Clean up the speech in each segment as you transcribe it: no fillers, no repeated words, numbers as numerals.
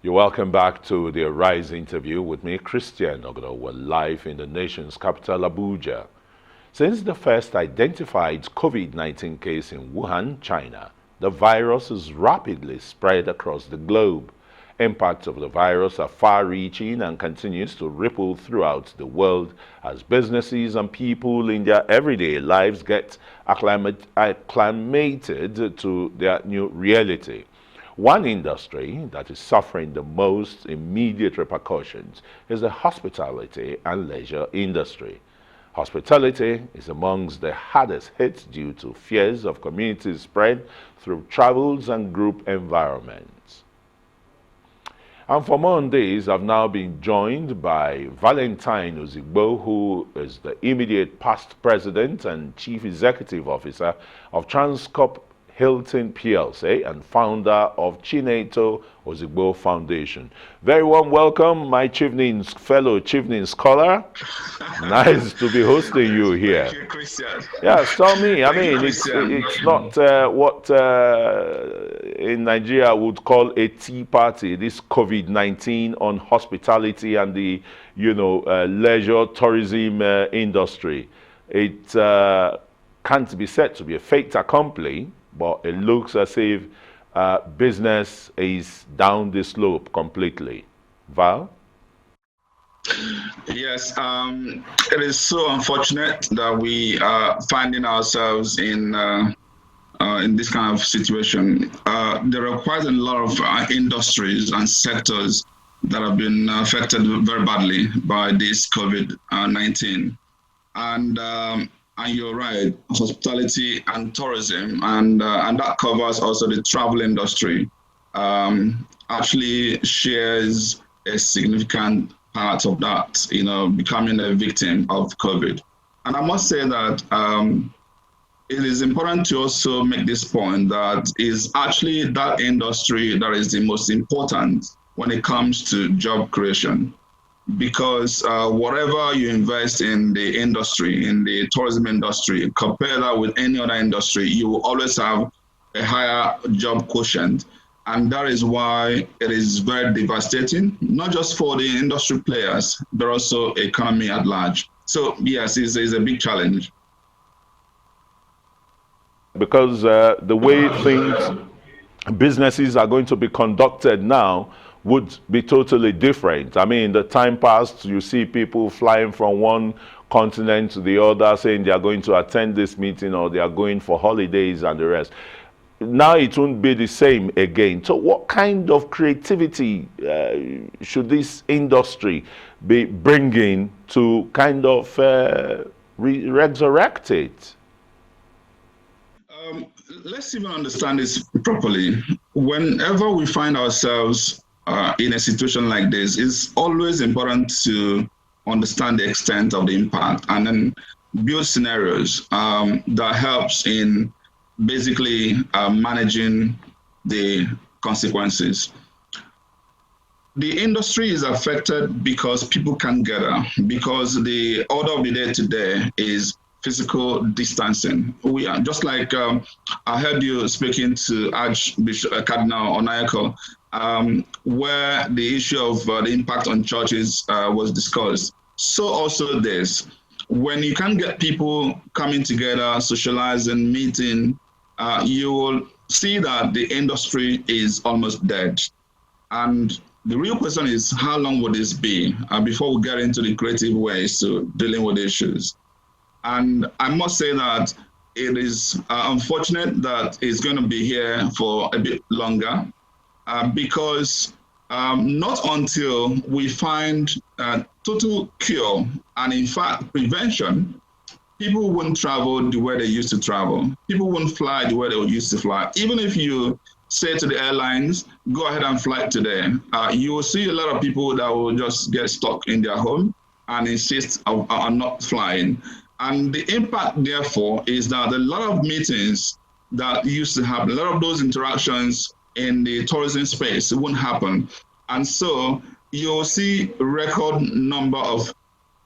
You're welcome back to the Arise interview with me, Christian Ogdo. We're live in the nation's capital, Abuja. Since the first identified COVID-19 case in Wuhan, China, the virus is rapidly spread across the globe. Impacts of the virus are far-reaching and continues to ripple throughout the world as businesses and people in their everyday lives get acclimated to their new reality. One industry that is suffering the most immediate repercussions is the hospitality and leisure industry. Hospitality is amongst the hardest hit due to fears of community spread through travels and group environments. And for more on this, I've now been joined by Valentine Ozigbo, who is the immediate past president and chief executive officer of Transcorp Hilton PLC and founder of Chineto Ozigbo Foundation. Very warm welcome, my fellow Chieftain scholar. Nice to be hosting you here. Thank you, Christian. Yes, tell me. I mean, it's not what in Nigeria would call a tea party. This COVID-19 on hospitality and the leisure tourism industry. It can't be said to be a fait accompli, but it looks as if business is down the slope completely. Val? Yes, it is so unfortunate that we are finding ourselves in this kind of situation. There are quite a lot of industries and sectors that have been affected very badly by this COVID-19. And you're right, hospitality and tourism, and that covers also the travel industry, actually shares a significant part of that, becoming a victim of COVID. And I must say that it is important to also make this point that is actually that industry that is the most important when it comes to job creation. Because whatever you invest in the industry, in the tourism industry, compare that with any other industry, you will always have a higher job quotient. And that is why it is very devastating, not just for the industry players, but also economy at large. So yes, it's a big challenge. Because the way businesses are going to be conducted now would be totally different. I mean, the time past, you see people flying from one continent to the other saying they are going to attend this meeting or they are going for holidays and the rest. Now it won't be the same again. So what kind of creativity should this industry be bringing to kind of resurrect it? Let's even understand this properly. Whenever we find ourselves in a situation like this, it's always important to understand the extent of the impact and then build scenarios that helps in basically managing the consequences. The industry is affected because people can't gather, because the order of the day today is physical distancing. We are just like I heard you speaking to Archbishop Cardinal Onayeko, where the issue of the impact on churches was discussed. So also this, when you can't get people coming together, socializing, meeting, you will see that the industry is almost dead. And the real question is, how long will this be before we get into the creative ways to dealing with issues? And I must say that it is unfortunate that it's going to be here for a bit longer because not until we find a total cure and in fact prevention, people wouldn't travel the way they used to travel. People wouldn't fly the way they used to fly. Even if you say to the airlines, go ahead and fly today, you will see a lot of people that will just get stuck in their home and insist on not flying. And the impact, therefore, is that a lot of meetings that used to happen, a lot of those interactions in the tourism space, it won't happen. And so you'll see a record number of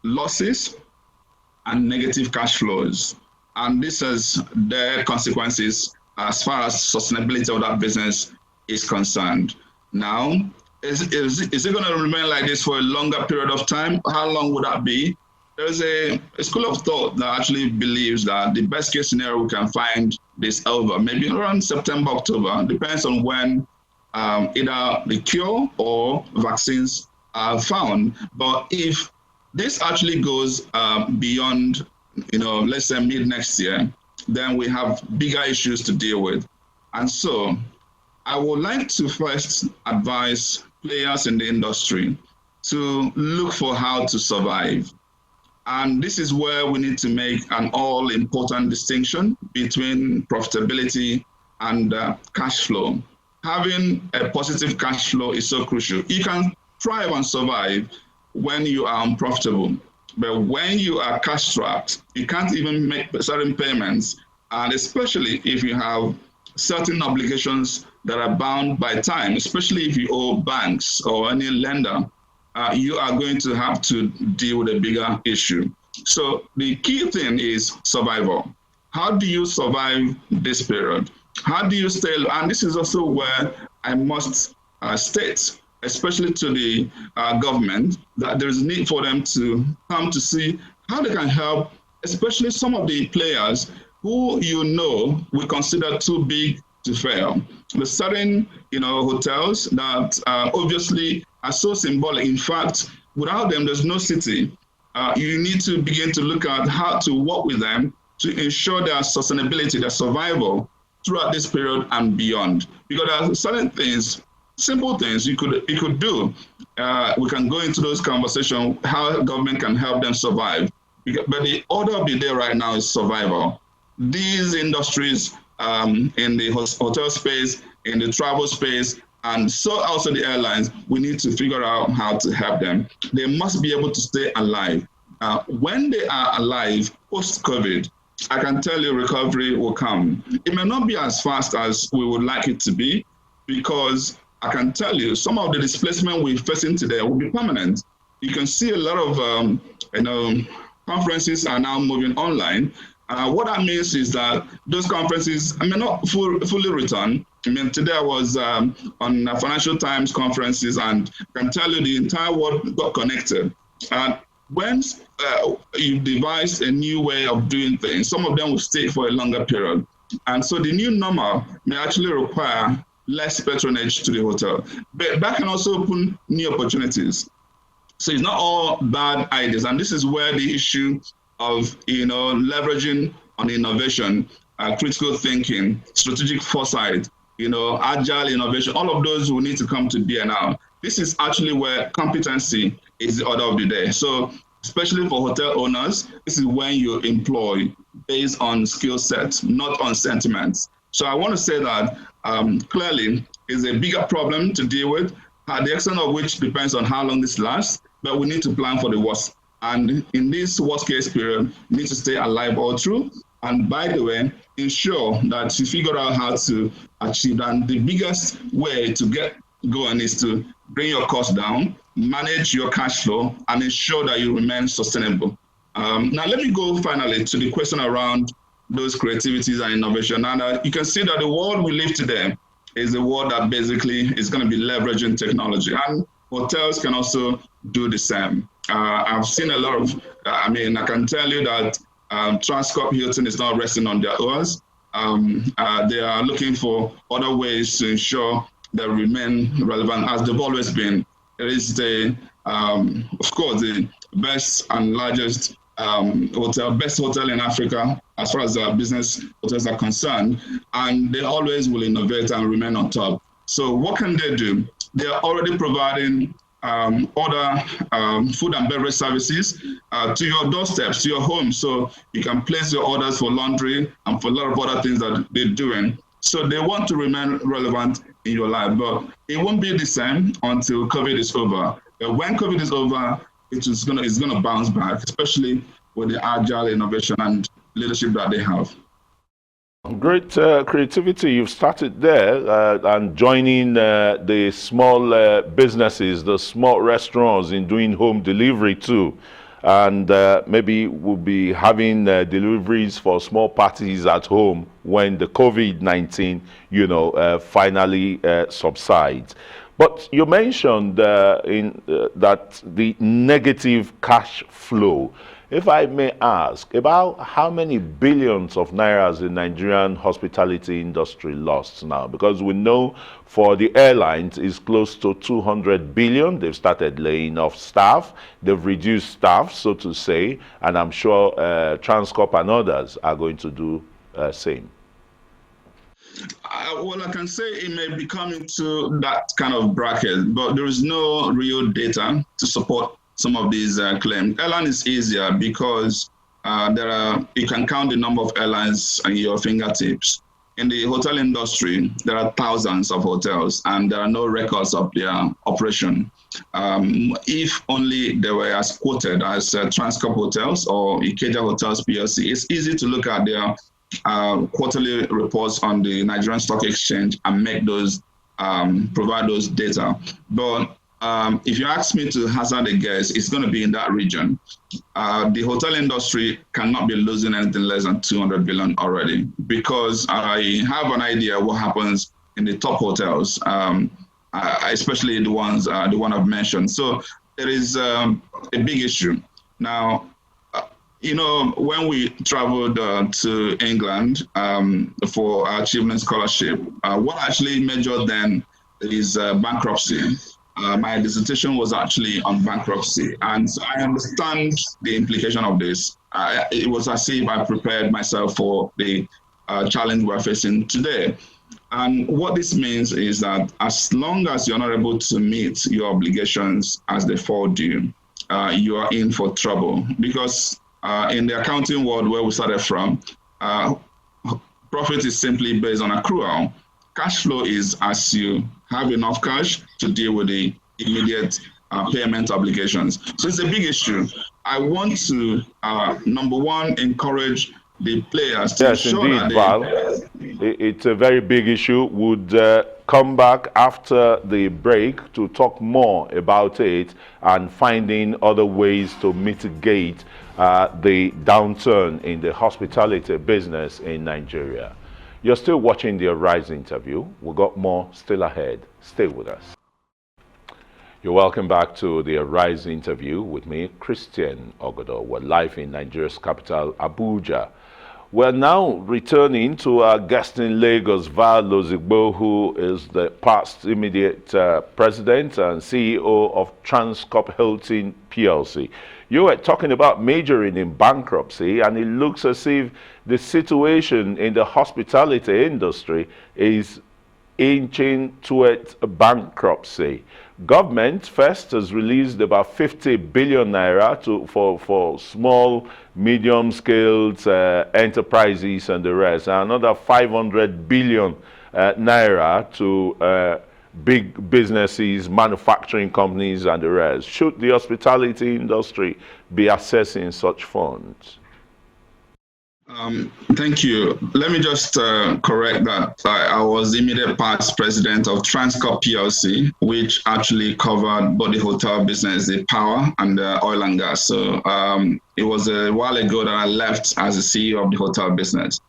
losses and negative cash flows. And this has their consequences as far as sustainability of that business is concerned. Now, Is it going to remain like this for a longer period of time? How long would that be? There's a school of thought that actually believes that the best case scenario we can find this over, maybe around September, October, depends on when either the cure or vaccines are found. But if this actually goes beyond, let's say mid next year, then we have bigger issues to deal with. And so I would like to first advise players in the industry to look for how to survive. And this is where we need to make an all-important distinction between profitability and cash flow. Having a positive cash flow is so crucial. You can thrive and survive when you are unprofitable. But when you are cash strapped, you can't even make certain payments. And especially if you have certain obligations that are bound by time, especially if you owe banks or any lender, you are going to have to deal with a bigger issue. So the key thing is survival. How do you survive this period? How do you stay? And this is also where I must state, especially to the government, that there is need for them to come to see how they can help, especially some of the players who we consider too big to fail. The certain hotels that obviously are so symbolic. In fact, without them, there's no city. You need to begin to look at how to work with them to ensure their sustainability, their survival throughout this period and beyond. Because there are certain things, simple things you could do. We can go into those conversations, how government can help them survive. But the order of the day right now is survival. These industries in the hotel space, in the travel space, and so also the airlines, we need to figure out how to help them. They must be able to stay alive. When they are alive post-COVID, I can tell you recovery will come. It may not be as fast as we would like it to be, because I can tell you some of the displacement we're facing today will be permanent. You can see a lot of conferences are now moving online. What that means is that those conferences may not fully return. I mean, today I was on Financial Times conferences, and I can tell you the entire world got connected. And when you devise a new way of doing things, some of them will stay for a longer period. And so the new normal may actually require less patronage to the hotel. But that can also open new opportunities. So it's not all bad ideas. And this is where the issue of leveraging on innovation, critical thinking, strategic foresight, agile innovation, all of those will need to come to bear now. This is actually where competency is the order of the day. So especially for hotel owners, this is when you employ based on skill sets, not on sentiments. So I want to say that clearly is a bigger problem to deal with, the extent of which depends on how long this lasts, but we need to plan for the worst. And in this worst case period, you need to stay alive all through. And by the way, ensure that you figure out how to achieve that. And the biggest way to get going is to bring your costs down, manage your cash flow, and ensure that you remain sustainable. Now, let me go finally to the question around those creativities and innovation. And you can see that the world we live today is a world that basically is going to be leveraging technology. And hotels can also do the same. I've seen a lot of, I can tell you that Transcorp Hilton is not resting on their oars. They are looking for other ways to ensure they remain relevant as they've always been. It is of course, the best and largest best hotel in Africa as far as business hotels are concerned, and they always will innovate and remain on top. So what can they do? They are already providing other food and beverage services to your doorsteps, to your home, so you can place your orders for laundry and for a lot of other things that they're doing. So they want to remain relevant in your life, but it won't be the same until COVID is over. But when COVID is over, it's gonna bounce back, especially with the agile innovation and leadership that they have. Great creativity you've started there, and joining the small businesses, the small restaurants in doing home delivery too. And maybe we'll be having deliveries for small parties at home when the COVID-19, finally subsides. But you mentioned that the negative cash flow. If I may ask, about how many billions of nairas the Nigerian hospitality industry lost now? Because we know for the airlines it's close to 200 billion. They've started laying off staff. They've reduced staff, so to say, and I'm sure Transcorp and others are going to do same. Well, I can say it may be coming to that kind of bracket, but there is no real data to support some of these claims. Airline is easier because you can count the number of airlines on your fingertips. In the hotel industry, there are thousands of hotels and there are no records of their operation. If only they were as quoted as Transcorp Hotels or Ikeja Hotels PLC, it's easy to look at their quarterly reports on the Nigerian Stock Exchange and make those, provide those data. But if you ask me to hazard a guess, it's going to be in that region. The hotel industry cannot be losing anything less than 200 billion already, because I have an idea what happens in the top hotels, especially the one I've mentioned. So it is a big issue. Now, you know, when we traveled to England for our achievement scholarship, what actually measured then is bankruptcy. My dissertation was actually on bankruptcy. And so I understand the implication of this. It was as if I prepared myself for the challenge we're facing today. And what this means is that as long as you're not able to meet your obligations as they fall due, you are in for trouble. Because in the accounting world where we started from, profit is simply based on accrual. Cash flow is as you have enough cash to deal with the immediate payment obligations. So it's a big issue. I want to, number one, encourage the players to ensure indeed, that Val. It's a very big issue. Would come back after the break to talk more about it and finding other ways to mitigate the downturn in the hospitality business in Nigeria. You're still watching the Arise interview. We've got more still ahead. Stay with us. You're welcome back to the Arise interview with me, Christian Ogodo. We're live in Nigeria's capital, Abuja. We're now returning to our guest in Lagos, Val Ozigbo, who is the past immediate president and CEO of Transcorp Hilton PLC. You were talking about majoring in bankruptcy, and it looks as if the situation in the hospitality industry is inching towards bankruptcy. Government first has released about 50 billion naira for small, medium-scaled enterprises and the rest, and another 500 billion naira to big businesses, manufacturing companies and the rest. Should the hospitality industry be assessing such funds? Thank you. Let me just correct that. I was the immediate past president of Transcorp PLC, which actually covered both the hotel business, the power, and the oil and gas. So it was a while ago that I left as the CEO of the hotel business.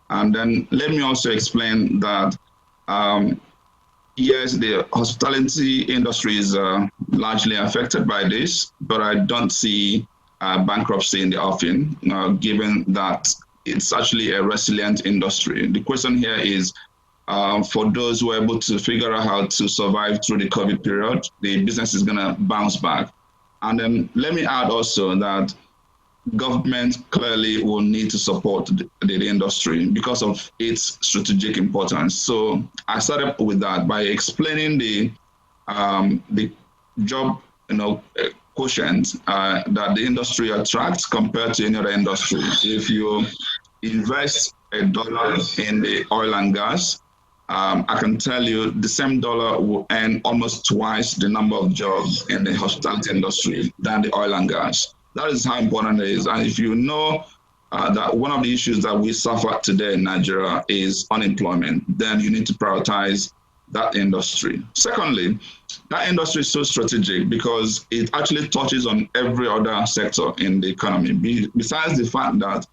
And then let me also explain that yes, the hospitality industry is largely affected by this, but I don't see bankruptcy in the offing, given that it's actually a resilient industry. The question here is, for those who are able to figure out how to survive through the COVID period, the business is going to bounce back. And then let me add also that government clearly will need to support the industry because of its strategic importance. So I started with that by explaining the job, quotient that the industry attracts compared to any other industry. If you invest $1 in the oil and gas, I can tell you the same dollar will earn almost twice the number of jobs in the hospitality industry than the oil and gas. That is how important it is. And if you know that one of the issues that we suffer today in Nigeria is unemployment, then you need to prioritize that industry. Secondly, that industry is so strategic because it actually touches on every other sector in the economy. Besides the fact that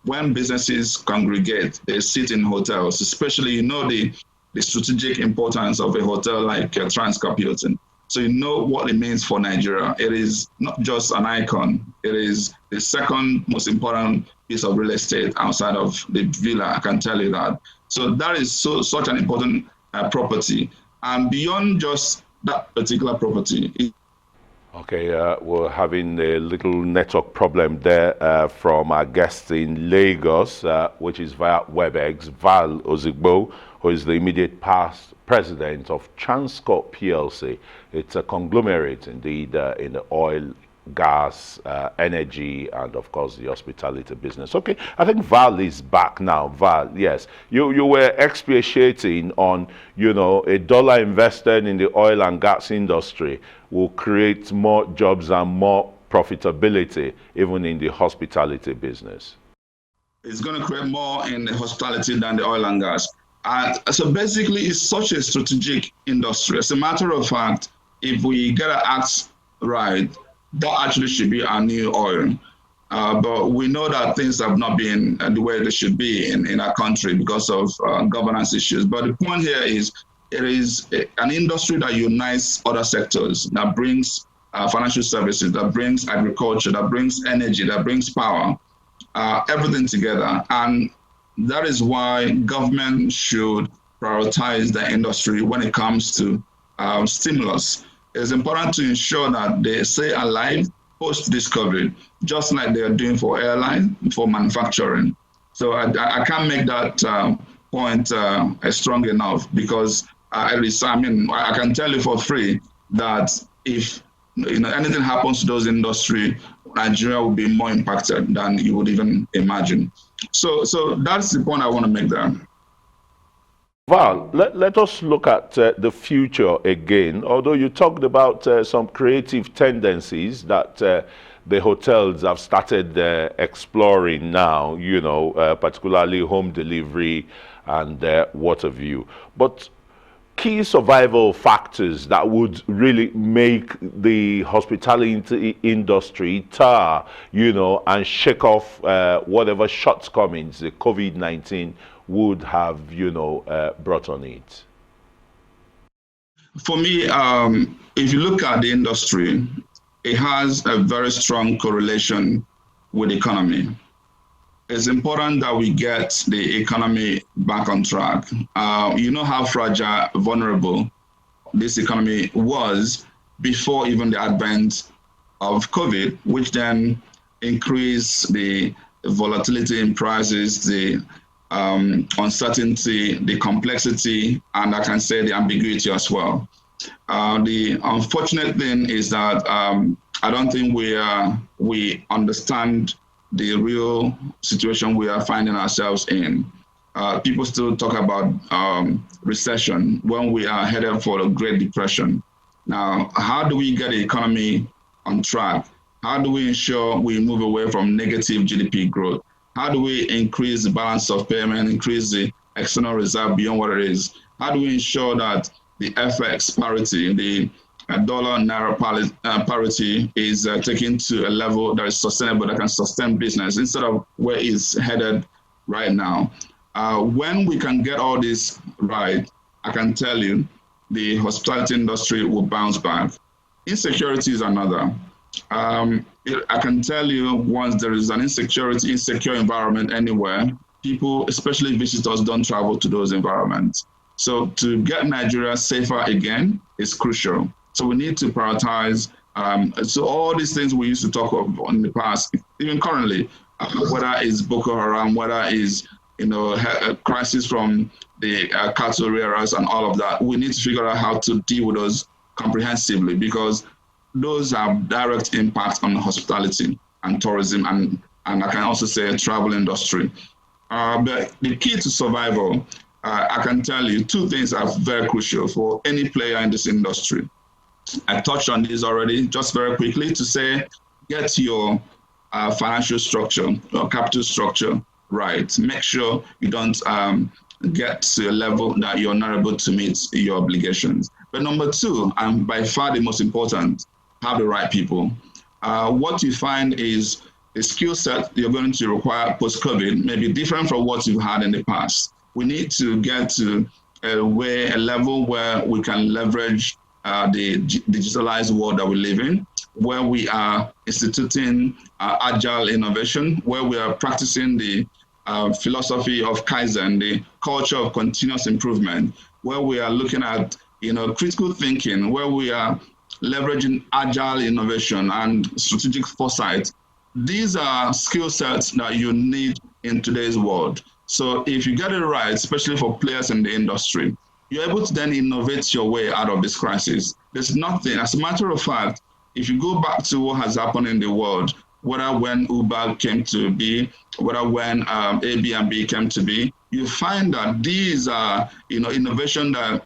when businesses congregate, they sit in hotels, especially, the the strategic importance of a hotel like Transcorp Hilton. So you know what it means for Nigeria. It is not just an icon. It is the second most important piece of real estate outside of the villa, I can tell you that. So that is such an important property. And beyond just that particular property. Okay, we're having a little network problem there from our guest in Lagos, which is via WebEx, Val Ozigbo, who is the immediate past president of Transcorp PLC. It's a conglomerate indeed in the oil, gas, energy, and of course the hospitality business. Okay, I think Val is back now. Val, yes, you were expatiating on, you know, a dollar invested in the oil and gas industry will create more jobs and more profitability even in the hospitality business. It's going to create more in the hospitality than the oil and gas. So basically, it's such a strategic industry. As a matter of fact, if we get our acts right, that actually should be our new oil. But we know that things have not been the way they should be in our country because of governance issues. But the point here is, it is an industry that unites other sectors, that brings financial services, that brings agriculture, that brings energy, that brings power, everything together. And that is why government should prioritize the industry when it comes to stimulus. It's important to ensure that they stay alive post-discovery, just like they are doing for airline, for manufacturing. So I can't make that point strong enough, because at least, I mean, I can tell you for free that if anything happens to those industry, Nigeria will be more impacted than you would even imagine. So that's the point I want to make there. Val, let us look at the future again. Although you talked about some creative tendencies that the hotels have started exploring now, you know, particularly home delivery and what have you. But key survival factors that would really make the hospitality industry tar, you know, and shake off whatever shortcomings the COVID-19 would have, you know, brought on it? For me, if you look at the industry, it has a very strong correlation with the economy. It's important that we get the economy back on track. You know how fragile, vulnerable this economy was before even the advent of COVID, which then increased the volatility in prices, the uncertainty, the complexity, and I can say the ambiguity as well. The unfortunate thing is that I don't think we understand the real situation we are finding ourselves in. People still talk about recession when we are headed for a Great Depression. Now, how do we get the economy on track? How do we ensure we move away from negative GDP growth? How do we increase the balance of payment, increase the external reserve beyond what it is? How do we ensure that the FX parity, the dollar-naira parity is taken to a level that is sustainable, that can sustain business instead of where it's headed right now? When we can get all this right, I can tell you the hospitality industry will bounce back. Insecurity is another. I can tell you, once there is an insecure environment anywhere, people, especially visitors, don't travel to those environments. So to get Nigeria safer again is crucial. So we need to prioritize. So all these things we used to talk about in the past, even currently, whether it's Boko Haram, whether it's a crisis from the cattle rearers and all of that, we need to figure out how to deal with those comprehensively, because those have direct impact on hospitality and tourism, and I can also say travel industry. But the key to survival, I can tell you, two things are very crucial for any player in this industry. I touched on this already, just very quickly, to say, get your financial structure or capital structure right. Make sure you don't get to a level that you're not able to meet your obligations. But number two, and by far the most important, have the right people. What you find is the skill set you're going to require post-COVID may be different from what you've had in the past. We need to get to a level where we can leverage the digitalized world that we live in, where we are instituting agile innovation, where we are practicing the philosophy of Kaizen, the culture of continuous improvement, where we are looking at critical thinking, where we are leveraging agile innovation and strategic foresight. These are skill sets that you need in today's world. So if you get it right, especially for players in the industry, you're able to then innovate your way out of this crisis. There's nothing, as a matter of fact, if you go back to what has happened in the world, whether when Uber came to be, whether when Airbnb came to be, you find that these are, innovation that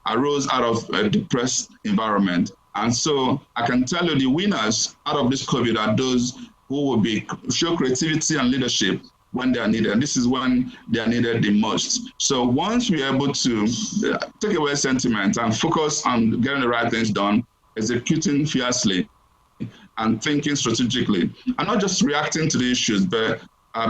arose out of a depressed environment. And so I can tell you the winners out of this COVID are those who will show creativity and leadership when they are needed. This is when they are needed the most. So once we're able to take away sentiment and focus on getting the right things done, executing fiercely, and thinking strategically, and not just reacting to the issues, but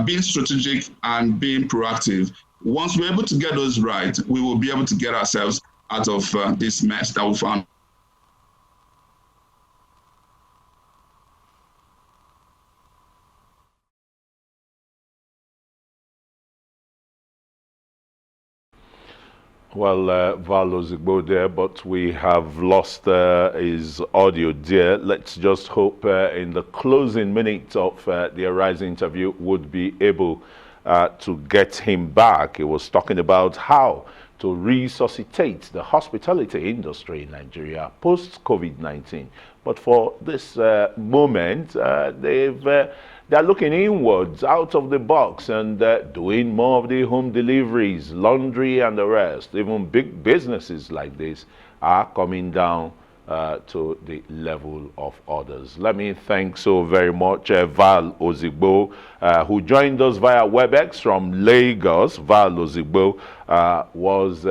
being strategic and being proactive. Once we're able to get those right, we will be able to get ourselves out of this mess that we found. Well, Val Ozigbo there, but we have lost his audio there. Let's just hope in the closing minutes of the Arise interview would be able to get him back. He was talking about how to resuscitate the hospitality industry in Nigeria post-COVID-19. But for this moment, they're looking inwards, out of the box, and doing more of the home deliveries, laundry, and the rest. Even big businesses like this are coming down to the level of others. Let me thank so very much Val Ozigbo, who joined us via WebEx from Lagos. Val Ozigbo was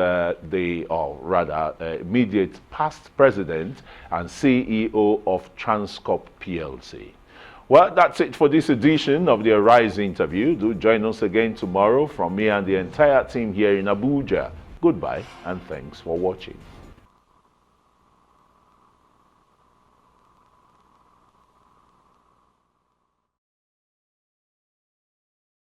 immediate past president and CEO of Transcorp PLC. Well, that's it for this edition of the Arise interview. Do join us again tomorrow from me and the entire team here in Abuja. Goodbye and thanks for watching.